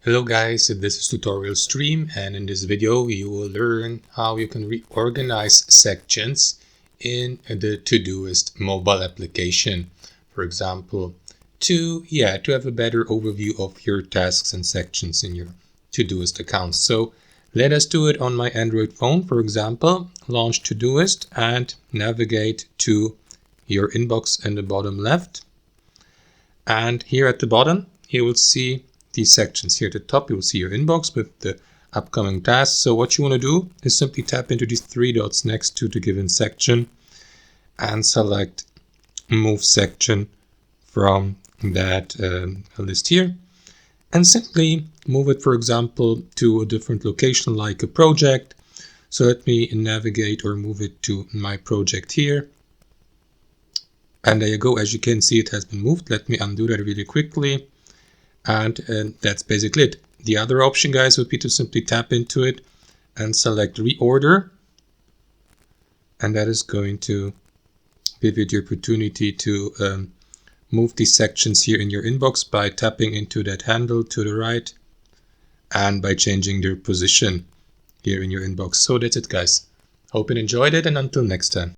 Hello guys, this is Tutorial Stream, and in this video you will learn how you can reorganize sections in the Todoist mobile application. For example, to have a better overview of your tasks and sections in your Todoist account. So let us do it on my Android phone. For example, launch Todoist and navigate to your inbox in the bottom left. And here at the bottom, you will see these sections. Here at the top, you will see your inbox with the upcoming tasks. So what you want to do is simply tap into these three dots next to the given section and select Move Section from that list here. And simply move it, for example, to a different location like a project. So let me navigate or move it to my project here. And there you go. As you can see, it has been moved. Let me undo that really quickly. And that's basically it. The other option, guys, would be to simply tap into it and select Reorder. And that is going to give you the opportunity to move these sections here in your inbox by tapping into that handle to the right and by changing their position here in your inbox. So that's it, guys. Hope you enjoyed it, and until next time.